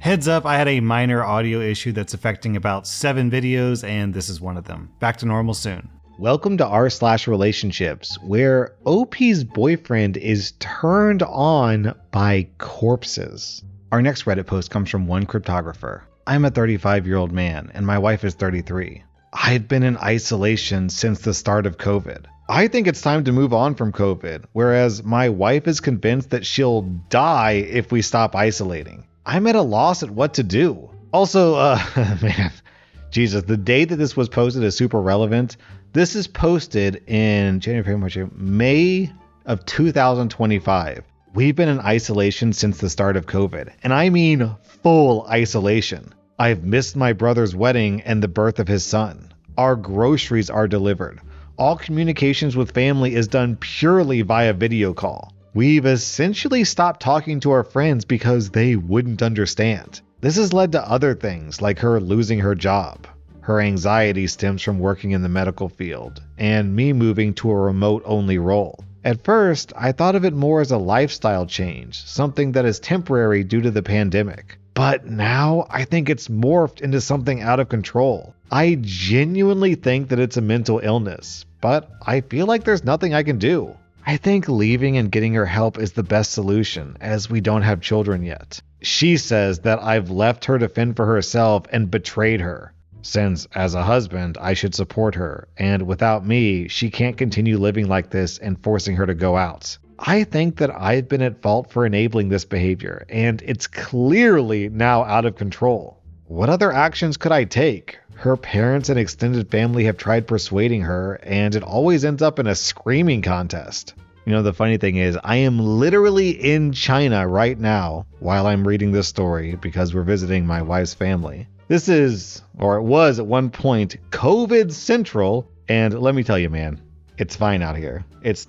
Heads up, I had a minor audio issue that's affecting about 7 videos, and this is one of them. Back to normal soon. Welcome to rSlash Relationships, where OP's boyfriend is turned on by corpses. Our next Reddit post comes from one cryptographer. I'm a 35-year-old man, and my wife is 33. I've been in isolation since the start of COVID. I think it's time to move on from COVID, whereas my wife is convinced that she'll die if we stop isolating. I'm at a loss at what to do. Also, man, Jesus, the date that this was posted is super relevant. This is posted in May of 2025. We've been in isolation since the start of COVID, and I mean full isolation. I've missed my brother's wedding and the birth of his son. Our groceries are delivered. All communications with family is done purely via video call. We've essentially stopped talking to our friends because they wouldn't understand. This has led to other things like her losing her job. Her anxiety stems from working in the medical field, and me moving to a remote-only role. At first, I thought of it more as a lifestyle change, something that is temporary due to the pandemic. But now, I think it's morphed into something out of control. I genuinely think that it's a mental illness, but I feel like there's nothing I can do. I think leaving and getting her help is the best solution, as we don't have children yet. She says that I've left her to fend for herself and betrayed her, since as a husband I should support her, and without me she can't continue living like this and forcing her to go out. I think that I've been at fault for enabling this behavior, and it's clearly now out of control. What other actions could I take? Her parents and extended family have tried persuading her, and it always ends up in a screaming contest. You know, the funny thing is, I am literally in China right now while I'm reading this story because we're visiting my wife's family. This is, or it was at one point, COVID Central, and let me tell you, man, it's fine out here. It's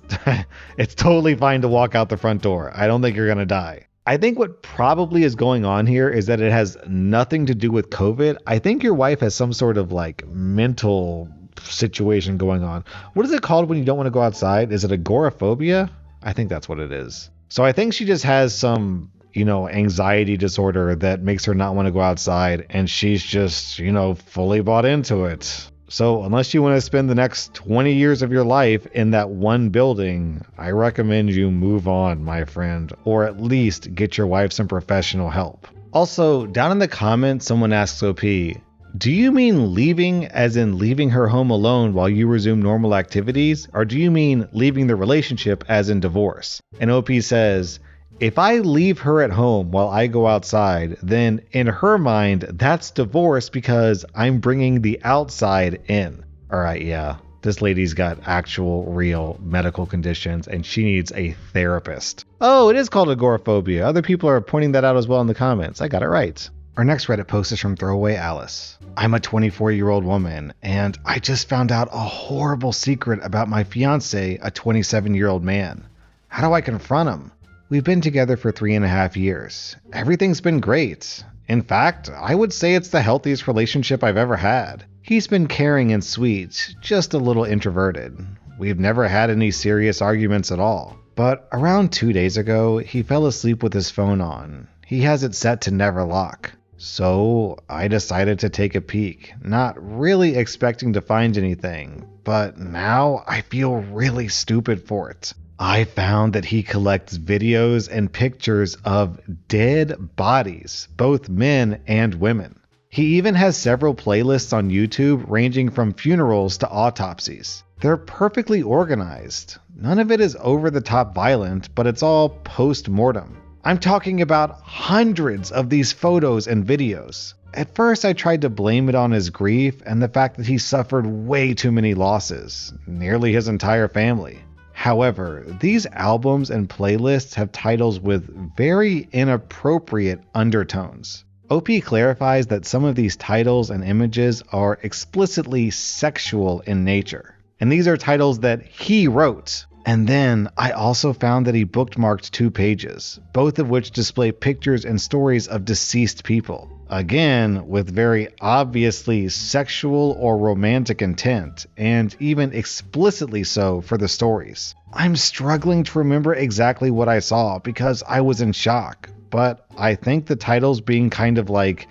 totally fine to walk out the front door. I don't think you're gonna die. I think what probably is going on here is that it has nothing to do with COVID. I think your wife has some sort of like mental situation going on. What is it called when you don't want to go outside? Is it agoraphobia? I think that's what it is. So I think she just has some, anxiety disorder that makes her not want to go outside, and she's just, fully bought into it. So unless you want to spend the next 20 years of your life in that one building, I recommend you move on, my friend, or at least get your wife some professional help. Also, down in the comments, someone asks OP, do you mean leaving as in leaving her home alone while you resume normal activities? Or do you mean leaving the relationship as in divorce? And OP says, if I leave her at home while I go outside, then in her mind, that's divorce because I'm bringing the outside in. All right, yeah, this lady's got actual real medical conditions and she needs a therapist. Oh, it is called agoraphobia. Other people are pointing that out as well in the comments. I got it right. Our next Reddit post is from Throwaway Alice. I'm a 24-year-old woman, and I just found out a horrible secret about my fiance, a 27-year-old man. How do I confront him? We've been together for 3.5 years. Everything's been great. In fact, I would say it's the healthiest relationship I've ever had. He's been caring and sweet, just a little introverted. We've never had any serious arguments at all. But around 2 days ago, he fell asleep with his phone on. He has it set to never lock. So I decided to take a peek, not really expecting to find anything, but now I feel really stupid for it. I found that he collects videos and pictures of dead bodies, both men and women. He even has several playlists on YouTube ranging from funerals to autopsies. They're perfectly organized. None of it is over-the-top violent, but it's all post-mortem. I'm talking about hundreds of these photos and videos. At first, I tried to blame it on his grief and the fact that he suffered way too many losses, nearly his entire family. However, these albums and playlists have titles with very inappropriate undertones. OP clarifies that some of these titles and images are explicitly sexual in nature. And these are titles that he wrote. And then I also found that he bookmarked 2 pages, both of which display pictures and stories of deceased people. Again, with very obviously sexual or romantic intent, and even explicitly so for the stories. I'm struggling to remember exactly what I saw because I was in shock, but I think the title's being kind of like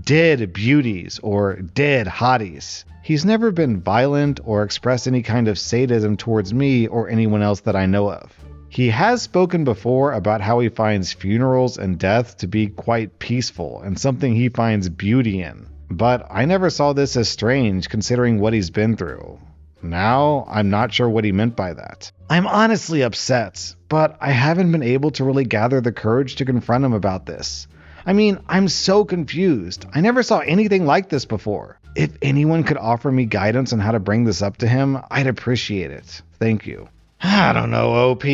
Dead Beauties or Dead Hotties. He's never been violent or expressed any kind of sadism towards me or anyone else that I know of. He has spoken before about how he finds funerals and death to be quite peaceful and something he finds beauty in. But I never saw this as strange considering what he's been through. Now, I'm not sure what he meant by that. I'm honestly upset, but I haven't been able to really gather the courage to confront him about this. I mean, I'm so confused. I never saw anything like this before. If anyone could offer me guidance on how to bring this up to him, I'd appreciate it. Thank you. I don't know, OP.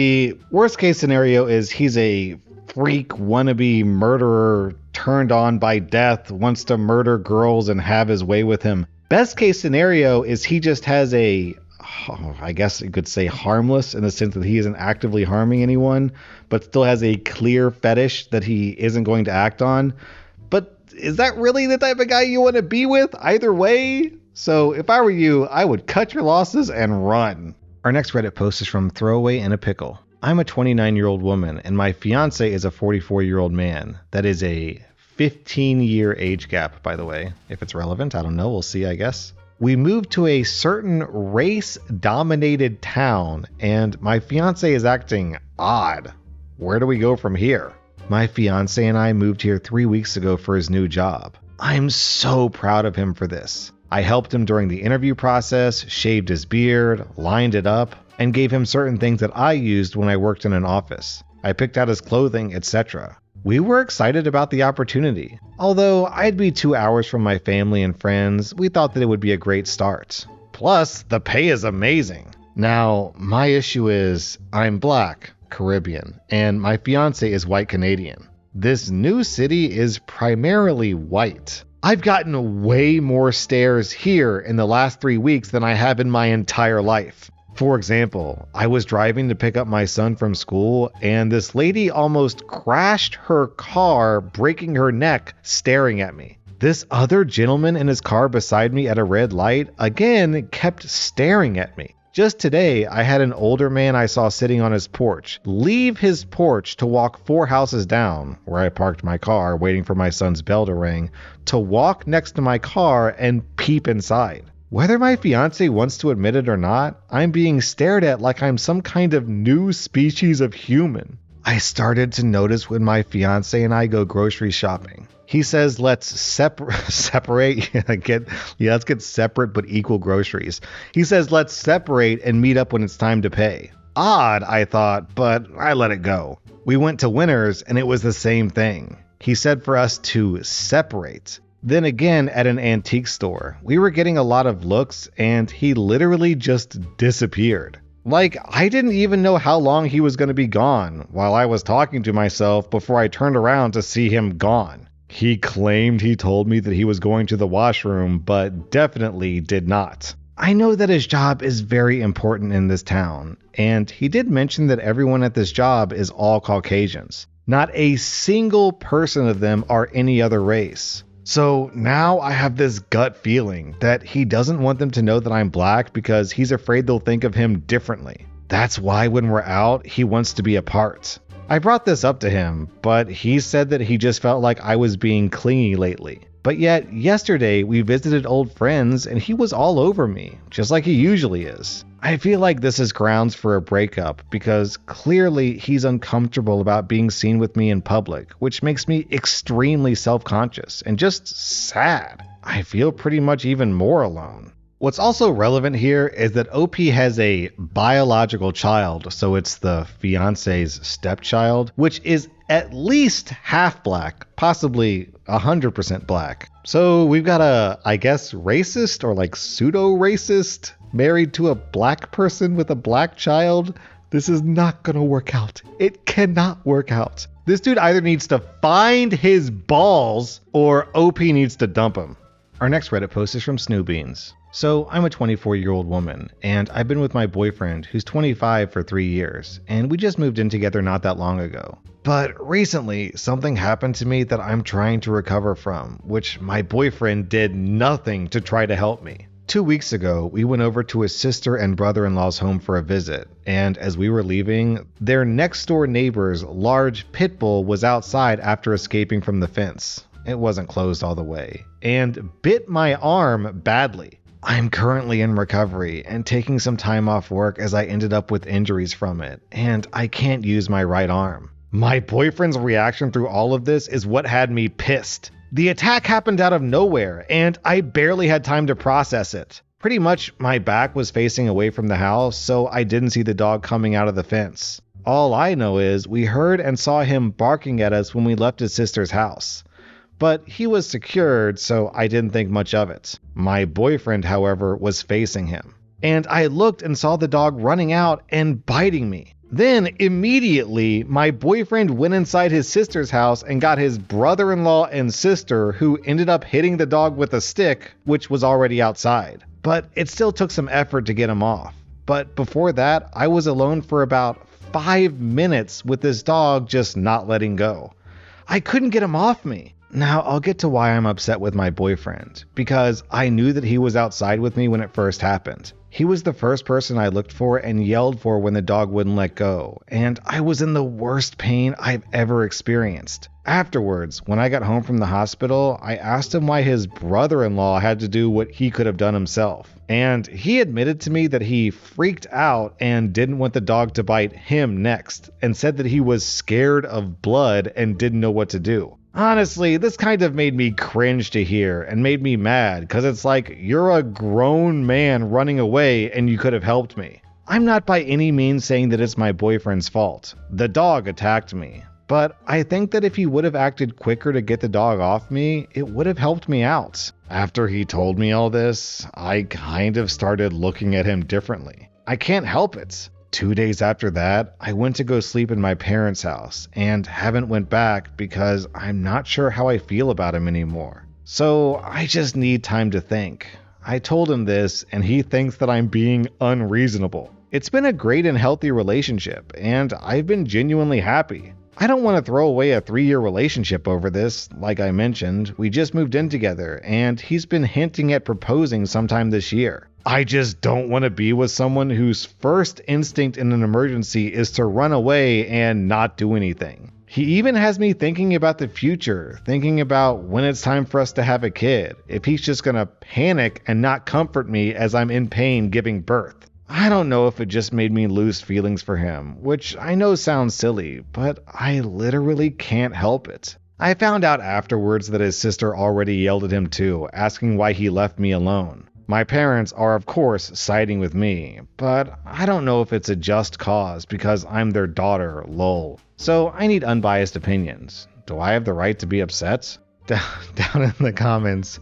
Worst case scenario is he's a freak wannabe murderer turned on by death, wants to murder girls and have his way with him. Best case scenario is he just has I guess you could say harmless in the sense that he isn't actively harming anyone, but still has a clear fetish that he isn't going to act on. But is that really the type of guy you want to be with? Either way? So if I were you, I would cut your losses and run. Our next Reddit post is from Throwaway in a Pickle. I'm a 29-year-old woman and my fiance is a 44-year-old man. That is a 15-year age gap, by the way. If it's relevant, I don't know. We'll see, I guess. We moved to a certain race-dominated town, and my fiance is acting odd. Where do we go from here? My fiance and I moved here 3 weeks ago for his new job. I'm so proud of him for this. I helped him during the interview process, shaved his beard, lined it up, and gave him certain things that I used when I worked in an office. I picked out his clothing, etc. We were excited about the opportunity. Although I'd be 2 hours from my family and friends, we thought that it would be a great start. Plus, the pay is amazing. Now, my issue is I'm Black, Caribbean, and my fiance is white Canadian. This new city is primarily white. I've gotten way more stares here in the last 3 weeks than I have in my entire life. For example, I was driving to pick up my son from school, and this lady almost crashed her car, breaking her neck, staring at me. This other gentleman in his car beside me at a red light, again, kept staring at me. Just today, I had an older man I saw sitting on his porch leave his porch to walk 4 houses down, where I parked my car waiting for my son's bell to ring, to walk next to my car and peep inside. Whether my fiance wants to admit it or not, I'm being stared at like I'm some kind of new species of human. I started to notice when my fiance and I go grocery shopping. He says, let's separate. Let's get separate but equal groceries. He says, let's separate and meet up when it's time to pay. Odd, I thought, but I let it go. We went to Winners and it was the same thing. He said for us to separate. Then again at an antique store, we were getting a lot of looks and he literally just disappeared. Like, I didn't even know how long he was going to be gone while I was talking to myself before I turned around to see him gone. He claimed he told me that he was going to the washroom, but definitely did not. I know that his job is very important in this town, and he did mention that everyone at this job is all Caucasians. Not a single person of them are any other race. So now I have this gut feeling that he doesn't want them to know that I'm Black because he's afraid they'll think of him differently. That's why when we're out, he wants to be apart. I brought this up to him, but he said that he just felt like I was being clingy lately. But yet, yesterday we visited old friends and he was all over me, just like he usually is. I feel like this is grounds for a breakup because clearly he's uncomfortable about being seen with me in public, which makes me extremely self-conscious and just sad. I feel pretty much even more alone. What's also relevant here is that OP has a biological child, so it's the fiance's stepchild, which is at least half Black, possibly 100% Black. So we've got a, I guess, racist or like pseudo-racist married to a Black person with a Black child. This is not gonna work out. It cannot work out. This dude either needs to find his balls or OP needs to dump him. Our next Reddit post is from Snoobeans. So I'm a 24-year-old woman, and I've been with my boyfriend, who's 25 for 3 years, and we just moved in together not that long ago. But recently, something happened to me that I'm trying to recover from, which my boyfriend did nothing to try to help me. 2 weeks ago, we went over to his sister and brother-in-law's home for a visit, and as we were leaving, their next-door neighbor's large pit bull was outside after escaping from the fence. It wasn't closed all the way, and bit my arm badly. I'm currently in recovery and taking some time off work as I ended up with injuries from it, and I can't use my right arm. My boyfriend's reaction through all of this is what had me pissed. The attack happened out of nowhere, and I barely had time to process it. Pretty much my back was facing away from the house, so I didn't see the dog coming out of the fence. All I know is we heard and saw him barking at us when we left his sister's house. But he was secured, so I didn't think much of it. My boyfriend, however, was facing him. And I looked and saw the dog running out and biting me. Then, immediately, my boyfriend went inside his sister's house and got his brother-in-law and sister, who ended up hitting the dog with a stick, which was already outside. But it still took some effort to get him off. But before that, I was alone for about 5 minutes with this dog just not letting go. I couldn't get him off me. Now, I'll get to why I'm upset with my boyfriend, because I knew that he was outside with me when it first happened. He was the first person I looked for and yelled for when the dog wouldn't let go, and I was in the worst pain I've ever experienced. Afterwards, when I got home from the hospital, I asked him why his brother-in-law had to do what he could have done himself. And he admitted to me that he freaked out and didn't want the dog to bite him next, and said that he was scared of blood and didn't know what to do. Honestly, this kind of made me cringe to hear and made me mad, because it's like, you're a grown man running away and you could have helped me. I'm not by any means saying that it's my boyfriend's fault. The dog attacked me. But I think that if he would have acted quicker to get the dog off me, it would have helped me out. After he told me all this, I kind of started looking at him differently. I can't help it. 2 days after that, I went to go sleep in my parents' house and haven't went back because I'm not sure how I feel about him anymore. So I just need time to think. I told him this and he thinks that I'm being unreasonable. It's been a great and healthy relationship and I've been genuinely happy. I don't want to throw away a 3-year relationship over this. Like I mentioned, we just moved in together and he's been hinting at proposing sometime this year. I just don't want to be with someone whose first instinct in an emergency is to run away and not do anything. He even has me thinking about the future, thinking about when it's time for us to have a kid, if he's just going to panic and not comfort me as I'm in pain giving birth. I don't know if it just made me lose feelings for him, which I know sounds silly, but I literally can't help it. I found out afterwards that his sister already yelled at him too, asking why he left me alone. My parents are of course siding with me, but I don't know if it's a just cause because I'm their daughter, lol. So I need unbiased opinions. Do I have the right to be upset? Down in the comments,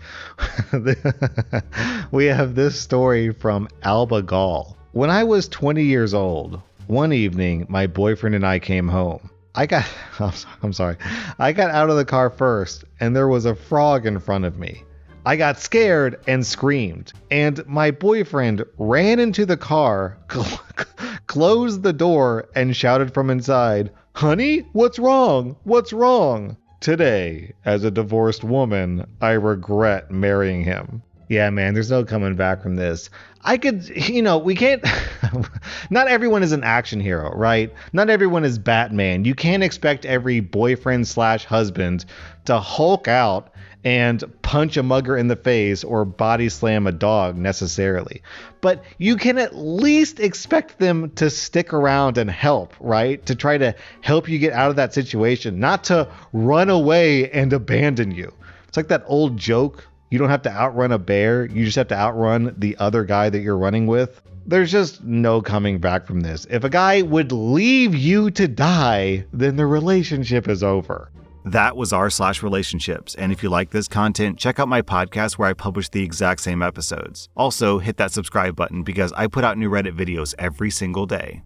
we have this story from Alba Gall. When I was 20 years old, one evening my boyfriend and I came home. I got out of the car first and there was a frog in front of me. I got scared and screamed, and my boyfriend ran into the car, closed the door, and shouted from inside, "Honey, what's wrong? What's wrong?" Today, as a divorced woman, I regret marrying him. Yeah, man, there's no coming back from this. We can't, not everyone is an action hero, right? Not everyone is Batman. You can't expect every boyfriend/husband to Hulk out and punch a mugger in the face or body slam a dog necessarily. But you can at least expect them to stick around and help, right? To try to help you get out of that situation, not to run away and abandon you. It's like that old joke. You don't have to outrun a bear. You just have to outrun the other guy that you're running with. There's just no coming back from this. If a guy would leave you to die, then the relationship is over. That was rSlash/relationships, and if you like this content, check out my podcast where I publish the exact same episodes. Also, hit that subscribe button because I put out new Reddit videos every single day.